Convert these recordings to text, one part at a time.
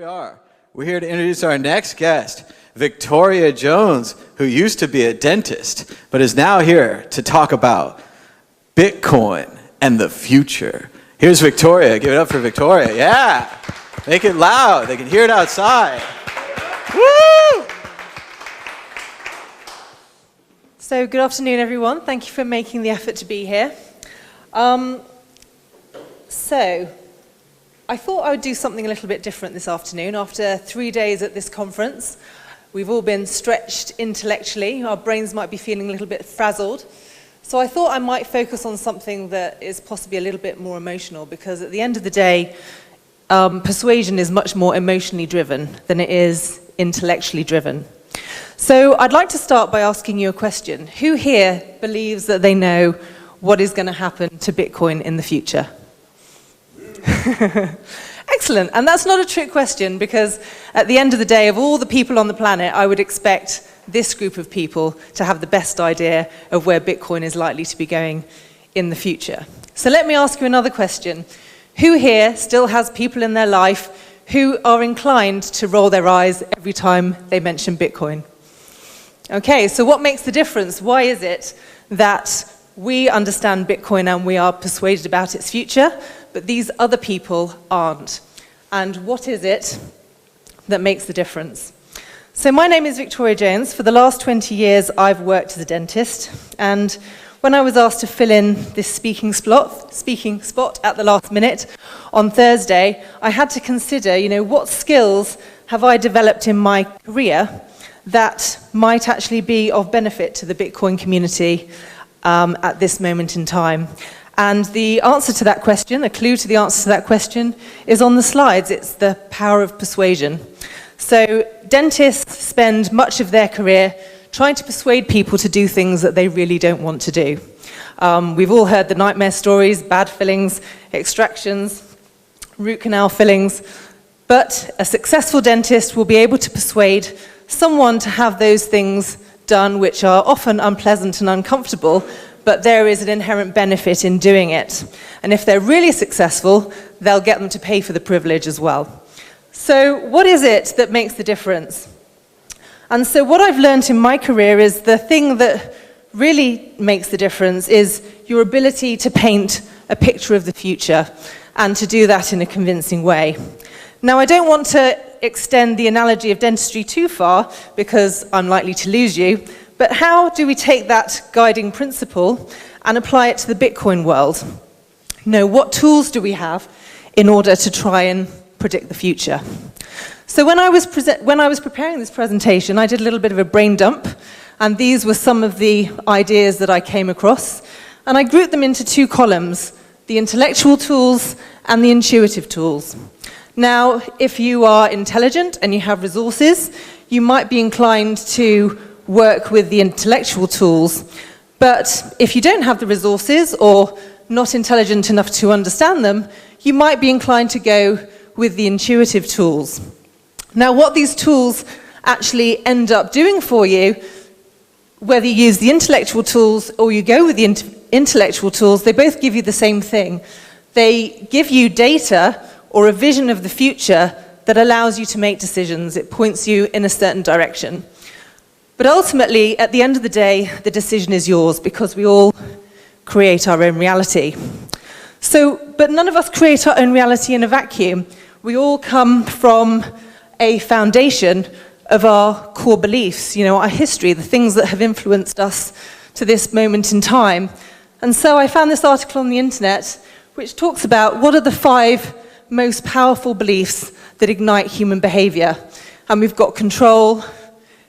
we are. We're here to introduce our next guest, Victoria Jones, who used to be a dentist, but is now here to talk about Bitcoin and the future. Here's Victoria. Give it up for Victoria. Yeah. Make it loud. They can hear it outside. Woo! So good afternoon, everyone. Thank you for making the effort to be here. So I thought I would do something a little bit different this afternoon. After 3 days at this conference, we've all been stretched intellectually. Our brains might be feeling a little bit frazzled. So I thought I might focus on something that is possibly a little bit more emotional, because at the end of the day, persuasion is much more emotionally driven than it is intellectually driven. So I'd like to start by asking you a question. Who here believes that they know what is going to happen to Bitcoin in the future? Excellent. And that's not a trick question, because at the end of the day, of all the people on the planet, I would expect this group of people to have the best idea of where Bitcoin is likely to be going in the future. So let me ask you another question. Who here still has people in their life who are inclined to roll their eyes every time they mention Bitcoin? Okay, so what makes the difference? Why is it that we understand Bitcoin and we are persuaded about its future, but these other people aren't? And what is it that makes the difference? So my name is Victoria Jones. For the last 20 years, I've worked as a dentist. And when I was asked to fill in this speaking spot at the last minute on Thursday, I had to consider, what skills have I developed in my career that might actually be of benefit to the Bitcoin community at this moment in time. And the answer to that question, a clue to the answer to that question, is on the slides. It's the power of persuasion. So dentists spend much of their career trying to persuade people to do things that they really don't want to do. We've all heard the nightmare stories, bad fillings, extractions, root canal fillings. But a successful dentist will be able to persuade someone to have those things done, which are often unpleasant and uncomfortable, but there is an inherent benefit in doing it. And if they're really successful, they'll get them to pay for the privilege as well. So what is it that makes the difference? And so what I've learned in my career is the thing that really makes the difference is your ability to paint a picture of the future, and to do that in a convincing way. Now, I don't want to extend the analogy of dentistry too far, because I'm likely to lose you, but how do we take that guiding principle and apply it to the Bitcoin world? What tools do we have in order to try and predict the future? So when I was preparing this presentation, I did a little bit of a brain dump, and these were some of the ideas that I came across, and I grouped them into two columns: the intellectual tools and the intuitive tools. Now, if you are intelligent and you have resources, you might be inclined to work with the intellectual tools. But if you don't have the resources, or not intelligent enough to understand them, you might be inclined to go with the intuitive tools. Now, what these tools actually end up doing for you, whether you use the intellectual tools or you go with the intellectual tools, they both give you the same thing. They give you data or a vision of the future that allows you to make decisions. It points you in a certain direction. But ultimately, at the end of the day, the decision is yours, because we all create our own reality. But none of us create our own reality in a vacuum. We all come from a foundation of our core beliefs, our history, the things that have influenced us to this moment in time. And so I found this article on the internet which talks about what are the 5 most powerful beliefs that ignite human behavior. And we've got control.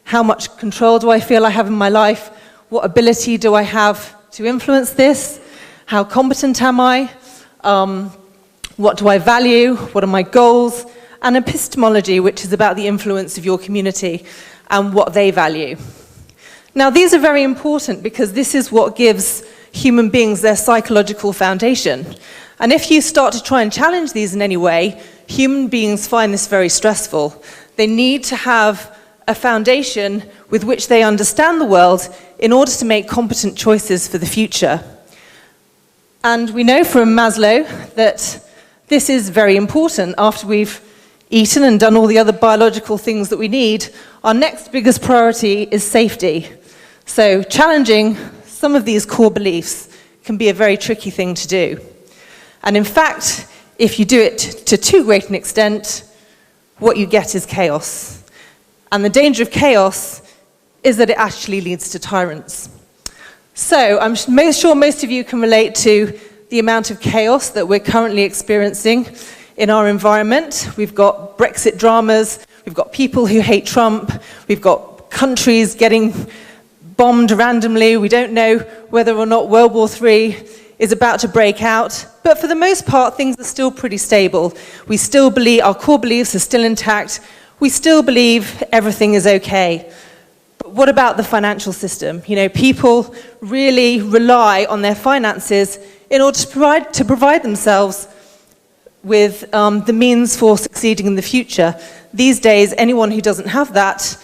How much control do I feel I have in my life? What ability do I have to influence this? How competent am I? What do I value? What are my goals? And epistemology, which is about the influence of your community and what they value. Now, these are very important, because this is what gives human beings their psychological foundation. And if you start to try and challenge these in any way, human beings find this very stressful. They need to have a foundation with which they understand the world in order to make competent choices for the future. And we know from Maslow that this is very important. After we've eaten and done all the other biological things that we need, our next biggest priority is safety. So challenging some of these core beliefs can be a very tricky thing to do. And in fact, if you do it to too great an extent, what you get is chaos. And the danger of chaos is that it actually leads to tyrants. So I'm sure most of you can relate to the amount of chaos that we're currently experiencing in our environment. We've got Brexit dramas, we've got people who hate Trump, we've got countries getting bombed randomly. We don't know whether or not World War III is about to break out. But for the most part, things are still pretty stable. We still believe our core beliefs are still intact. We still believe everything is okay. But what about the financial system? You know, people really rely on their finances in order to provide themselves with the means for succeeding in the future. These days, anyone who doesn't have that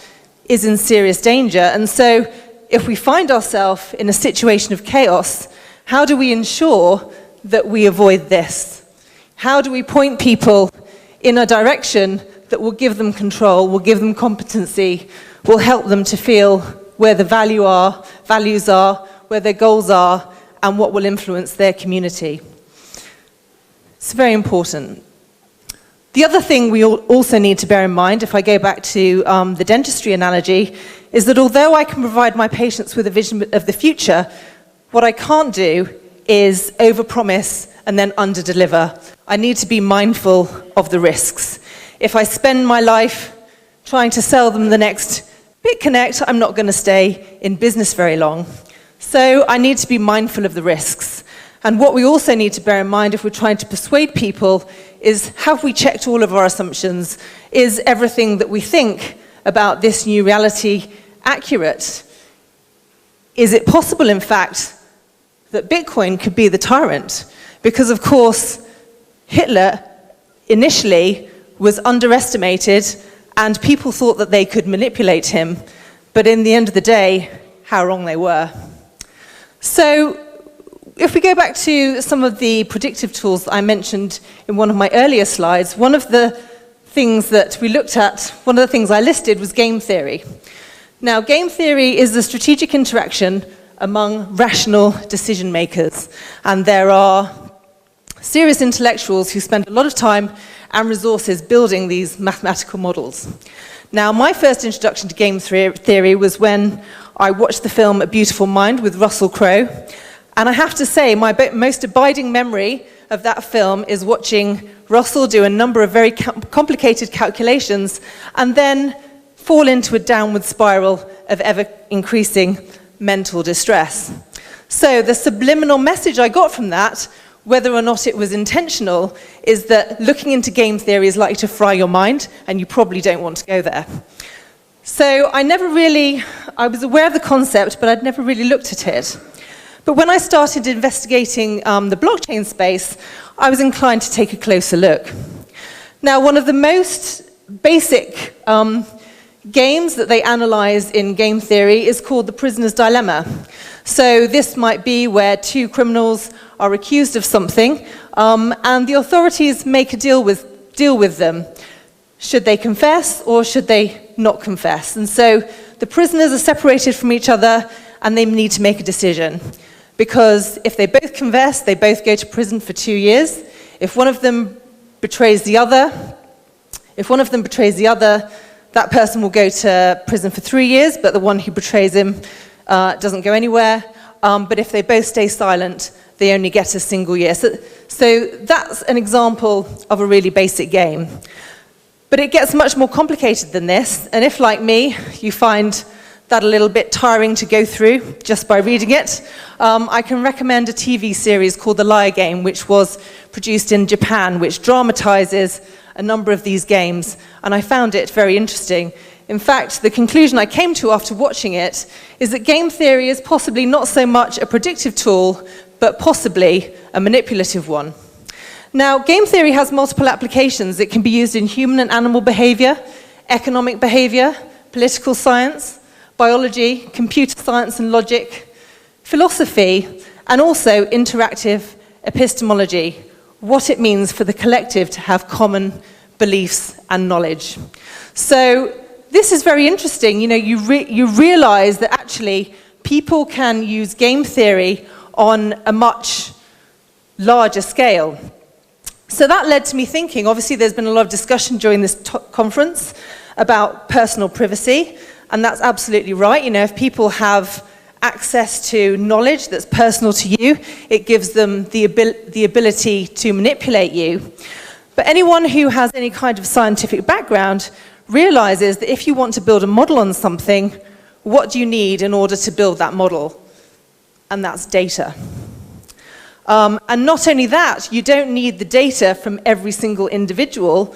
is in serious danger. And so if we find ourselves in a situation of chaos, how do we ensure that we avoid this? How do we point people in a direction that will give them control, will give them competency, will help them to feel where the values are, where their goals are, and what will influence their community? It's very important. The other thing we also need to bear in mind, if I go back to the dentistry analogy, is that although I can provide my patients with a vision of the future, what I can't do is overpromise and then underdeliver. I need to be mindful of the risks. If I spend my life trying to sell them the next BitConnect, I'm not going to stay in business very long. So I need to be mindful of the risks. And what we also need to bear in mind if we're trying to persuade people is, have we checked all of our assumptions? Is everything that we think about this new reality accurate? Is it possible, in fact, that Bitcoin could be the tyrant? Because, of course, Hitler initially was underestimated and people thought that they could manipulate him. But in the end of the day, how wrong they were. So if we go back to some of the predictive tools that I mentioned in one of my earlier slides, one of the things that we looked at, one of the things I listed was game theory. Now, game theory is the strategic interaction among rational decision makers. And there are serious intellectuals who spend a lot of time and resources building these mathematical models. Now, my first introduction to game theory was when I watched the film A Beautiful Mind with Russell Crowe. And I have to say, my most abiding memory of that film is watching Russell do a number of very complicated calculations and then fall into a downward spiral of ever-increasing mental distress. So the subliminal message I got from that, whether or not it was intentional, is that looking into game theory is likely to fry your mind, and you probably don't want to go there. So I was aware of the concept, but I'd never really looked at it. But when I started investigating the blockchain space, I was inclined to take a closer look. Now, one of the most basic games that they analyze in game theory is called the prisoner's dilemma. So this might be where two criminals are accused of something, and the authorities make a deal with them. Should they confess or should they not confess? And so the prisoners are separated from each other and they need to make a decision. Because if they both confess, they both go to prison for 2 years. If one of them betrays the other, that person will go to prison for 3 years, but the one who betrays him doesn't go anywhere. But if they both stay silent, they only get a single year. So that's an example of a really basic game. But it gets much more complicated than this. And if, like me, you find that a little bit tiring to go through just by reading it, I can recommend a TV series called The Liar Game, which was produced in Japan, which dramatizes a number of these games, and I found it very interesting. In fact, the conclusion I came to after watching it is that game theory is possibly not so much a predictive tool, but possibly a manipulative one. Now, game theory has multiple applications. It can be used in human and animal behavior, economic behavior, political science, biology, computer science and logic, philosophy, and also interactive epistemology, what it means for the collective to have common beliefs and knowledge. So this is very interesting. You realize that actually people can use game theory on a much larger scale. So that led to me thinking, obviously there's been a lot of discussion during this conference about personal privacy, and that's absolutely right. If people have access to knowledge that's personal to you, it gives them the ability to manipulate you. But anyone who has any kind of scientific background realizes that if you want to build a model on something, what do you need in order to build that model? And that's data. And not only that, you don't need the data from every single individual.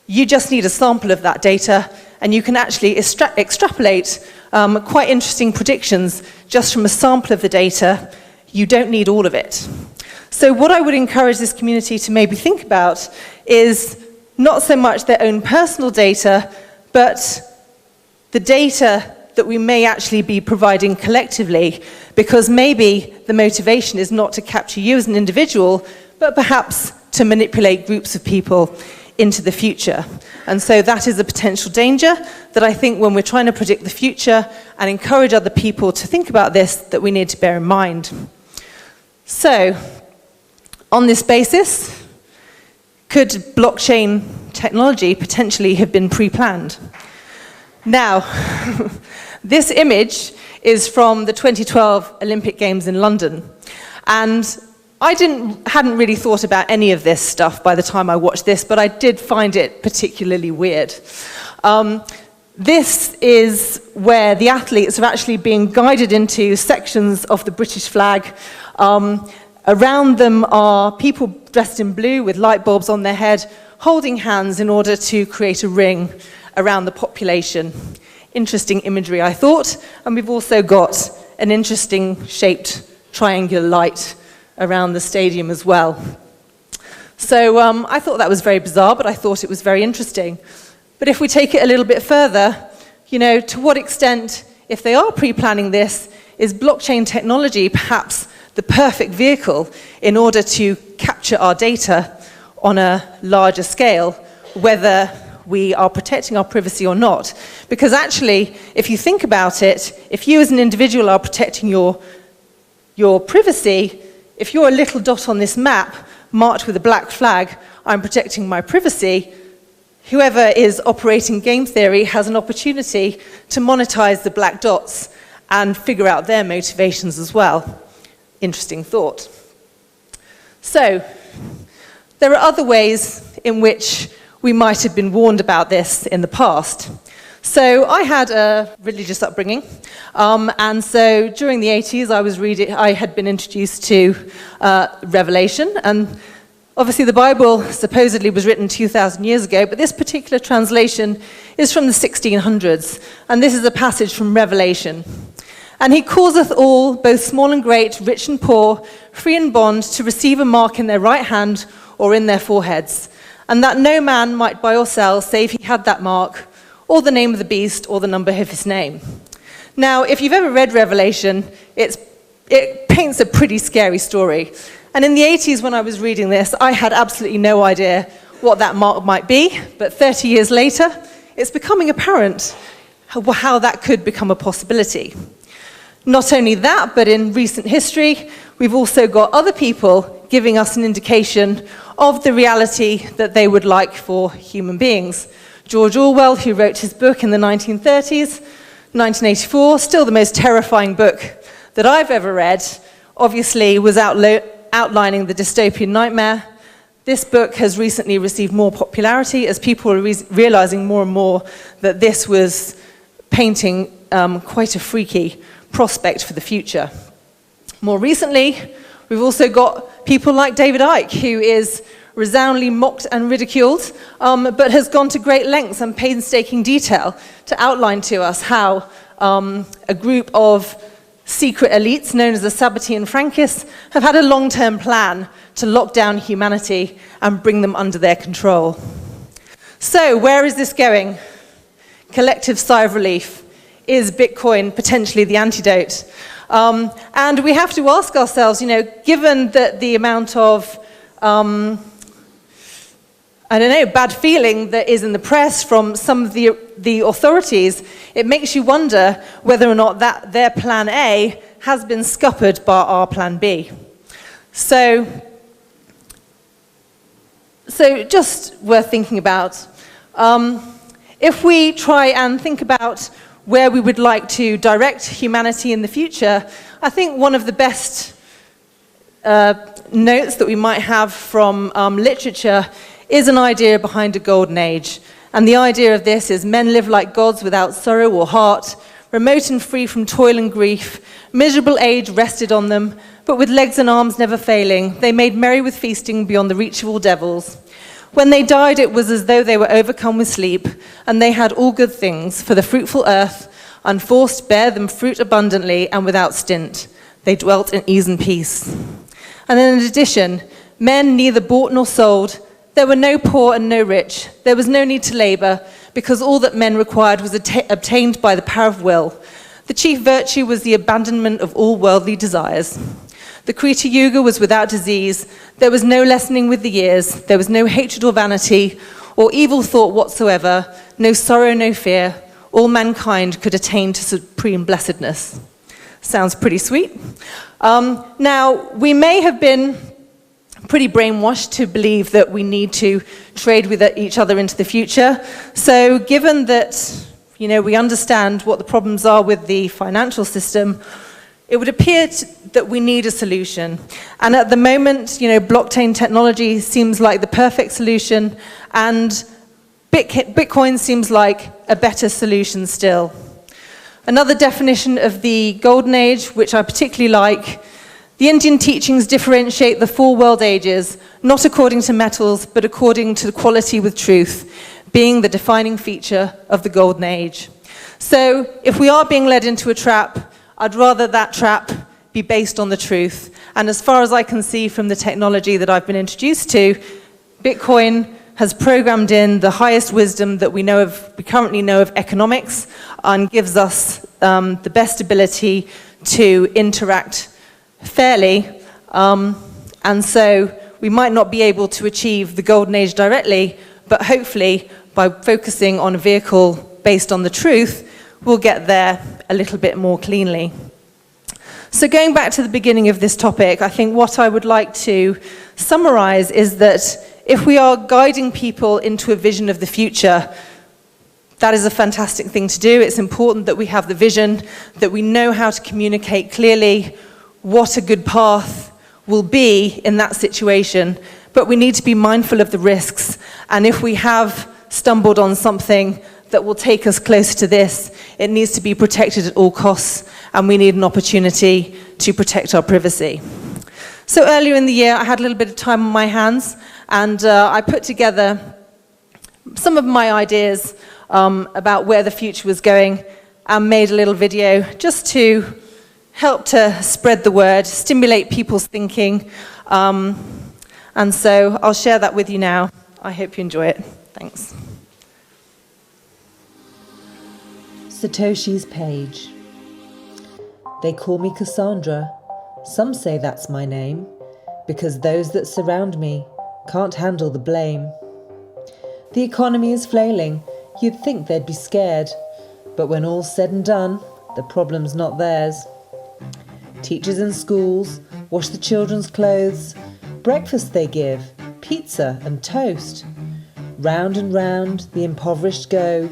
You just need a sample of that data, and you can actually extrapolate quite interesting predictions just from a sample of the data. You don't need all of it. So what I would encourage this community to maybe think about is not so much their own personal data, but the data that we may actually be providing collectively, because maybe the motivation is not to capture you as an individual, but perhaps to manipulate groups of people into the future. And so that is a potential danger that I think when we're trying to predict the future and encourage other people to think about this, that we need to bear in mind. So, on this basis, could blockchain technology potentially have been pre-planned? Now, this image is from the 2012 Olympic Games in London. And I hadn't really thought about any of this stuff by the time I watched this, but I did find it particularly weird. This is where the athletes are actually being guided into sections of the British flag. Around them are people dressed in blue with light bulbs on their head, holding hands in order to create a ring around the population. Interesting imagery, I thought. And we've also got an interesting shaped triangular light around the stadium as well. So I thought that was very bizarre, but I thought it was very interesting. But if we take it a little bit further, to what extent, if they are pre-planning this, is blockchain technology perhaps the perfect vehicle in order to capture our data on a larger scale, whether we are protecting our privacy or not? Because actually, if you think about it, if you as an individual are protecting your privacy, if you're a little dot on this map marked with a black flag, I'm protecting my privacy, whoever is operating game theory has an opportunity to monetize the black dots and figure out their motivations as well. Interesting thought. So, there are other ways in which we might have been warned about this in the past. So I had a religious upbringing, and so during the 80s I had been introduced to Revelation, and obviously the Bible supposedly was written 2,000 years ago, but this particular translation is from the 1600s, and this is a passage from Revelation. And he causeth all, both small and great, rich and poor, free and bond, to receive a mark in their right hand or in their foreheads, and that no man might buy or sell, save he had that mark, or the name of the beast, or the number of his name. Now, if you've ever read Revelation, it paints a pretty scary story. And in the 80s, when I was reading this, I had absolutely no idea what that mark might be, but 30 years later, it's becoming apparent how that could become a possibility. Not only that, but in recent history, we've also got other people giving us an indication of the reality that they would like for human beings. George Orwell, who wrote his book in the 1930s, 1984, still the most terrifying book that I've ever read, obviously was outlining the dystopian nightmare. This book has recently received more popularity as people are realizing more and more that this was painting quite a freaky prospect for the future. More recently, we've also got people like David Icke, who is resoundingly mocked and ridiculed, but has gone to great lengths and painstaking detail to outline to us how a group of secret elites known as the Sabbatean Frankists have had a long-term plan to lock down humanity and bring them under their control. So, where is this going? Collective sigh of relief. Is Bitcoin potentially the antidote? And we have to ask ourselves, given that the amount of I don't know, bad feeling that is in the press from some of the authorities, it makes you wonder whether or not that their plan A has been scuppered by our plan B. So just worth thinking about. If we try and think about where we would like to direct humanity in the future, I think one of the best notes that we might have from literature is an idea behind a golden age. And the idea of this is men live like gods without sorrow or heart, remote and free from toil and grief, miserable age rested on them, but with legs and arms never failing, they made merry with feasting beyond the reach of all devils. When they died, it was as though they were overcome with sleep, and they had all good things, for the fruitful earth, unforced, bare them fruit abundantly and without stint. They dwelt in ease and peace. And then in addition, men neither bought nor sold. There were no poor and no rich. There was no need to labor, because all that men required was obtained by the power of will. The chief virtue was the abandonment of all worldly desires. The Krita Yuga was without disease. There was no lessening with the years. There was no hatred or vanity, or evil thought whatsoever, no sorrow, no fear. All mankind could attain to supreme blessedness. Sounds pretty sweet. Now, we may have been pretty brainwashed to believe that we need to trade with each other into the future. So given that, we understand what the problems are with the financial system, it would appear that we need a solution. And at the moment, blockchain technology seems like the perfect solution, and Bitcoin seems like a better solution still. Another definition of the golden age, which I particularly like: the Indian teachings differentiate the four world ages, not according to metals, but according to quality with truth, being the defining feature of the golden age. So if we are being led into a trap, I'd rather that trap be based on the truth. And as far as I can see from the technology that I've been introduced to, Bitcoin has programmed in the highest wisdom that we currently know of economics, and gives us the best ability to interact fairly, and so we might not be able to achieve the golden age directly, but hopefully by focusing on a vehicle based on the truth, we'll get there a little bit more cleanly. So going back to the beginning of this topic, I think what I would like to summarize is that if we are guiding people into a vision of the future, that is a fantastic thing to do. It's important that we have the vision, that we know how to communicate clearly what a good path will be in that situation, but we need to be mindful of the risks. And if we have stumbled on something that will take us closer to this, it needs to be protected at all costs, and we need an opportunity to protect our privacy. So earlier in the year, I had a little bit of time on my hands, and I put together some of my ideas about where the future was going, and made a little video just to help to spread the word, stimulate people's thinking. And so I'll share that with you now. I hope you enjoy it. Thanks. Satoshi's page. They call me Cassandra. Some say that's my name, because those that surround me can't handle the blame. The economy is flailing. You'd think they'd be scared, but when all's said and done, the problem's not theirs. Teachers in schools wash the children's clothes. Breakfast they give, pizza and toast. Round and round the impoverished go.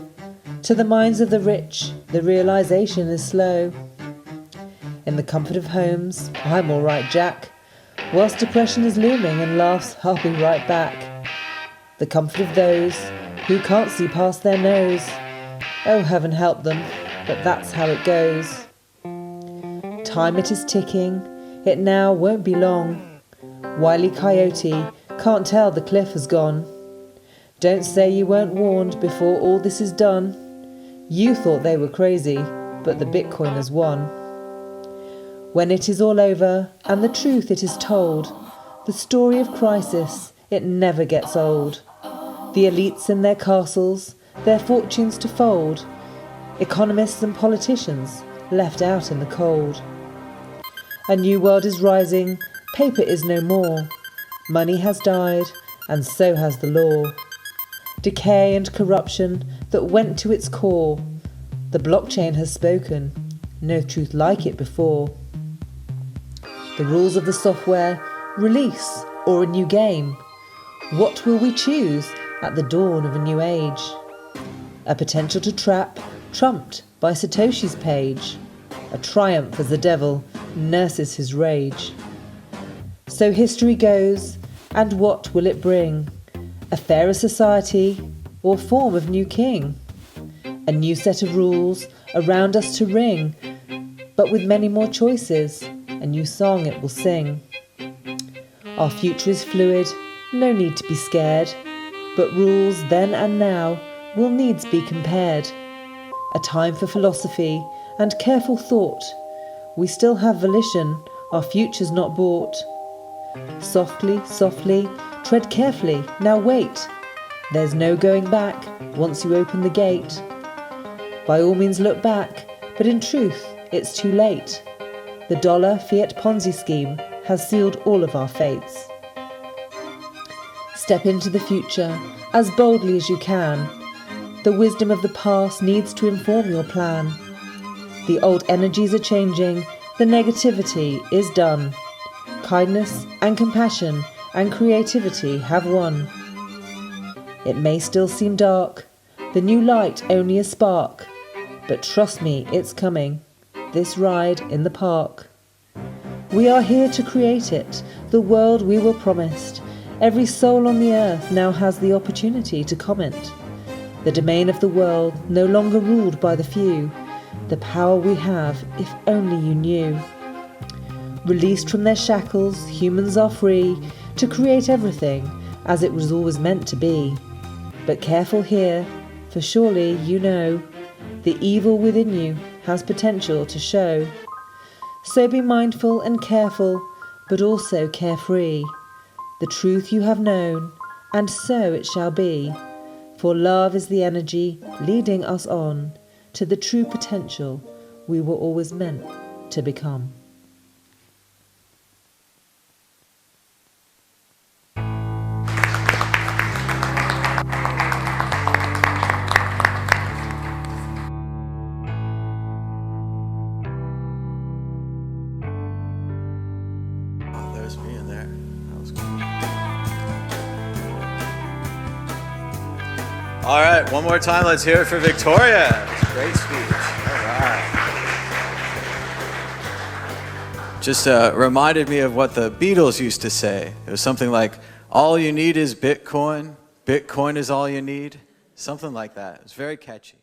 To the minds of the rich, the realization is slow. In the comfort of homes, I'm all right, Jack. Whilst depression is looming and laughs, I'll be right back. The comfort of those who can't see past their nose. Oh, heaven help them, but that's how it goes. Time it is ticking, it now won't be long. Wile E. Coyote can't tell the cliff has gone. Don't say you weren't warned before all this is done. You thought they were crazy, but the Bitcoiners won. When it is all over, and the truth it is told, the story of crisis, it never gets old. The elites in their castles, their fortunes to fold. Economists and politicians left out in the cold. A new world is rising, paper is no more. Money has died, and so has the law. decay and corruption that went to its core. The blockchain has spoken, no truth like it before. The rules of the software, release or a new game. What will we choose at the dawn of a new age? A potential to trap, trumped by Satoshi's page. A triumph as the devil nurses his rage. So history goes, and what will it bring? A fairer society or form of new king? A new set of rules around us to ring, but with many more choices, a new song it will sing. Our future is fluid, no need to be scared, but rules then and now will needs be compared. A time for philosophy and careful thought. We still have volition, our future's not bought. Softly, softly, tread carefully, now wait. There's no going back once you open the gate. By all means look back, but in truth it's too late. The dollar fiat Ponzi scheme has sealed all of our fates. Step into the future as boldly as you can. The wisdom of the past needs to inform your plan. The old energies are changing, the negativity is done. Kindness and compassion and creativity have won. It may still seem dark, the new light only a spark, but trust me, it's coming, this ride in the park. We are here to create it, the world we were promised. Every soul on the earth now has the opportunity to comment. The domain of the world no longer ruled by the few. The power we have, if only you knew. Released from their shackles, humans are free to create everything as it was always meant to be. But careful here, for surely you know the evil within you has potential to show. So be mindful and careful, but also carefree. The truth you have known, and so it shall be. For love is the energy leading us on to the true potential we were always meant to become. Oh, there's me in there. That was cool. All right, one more time. Let's hear it for Victoria. Great speech. All right. Just reminded me of what the Beatles used to say. It was something like, all you need is Bitcoin. Bitcoin is all you need. Something like that. It was very catchy.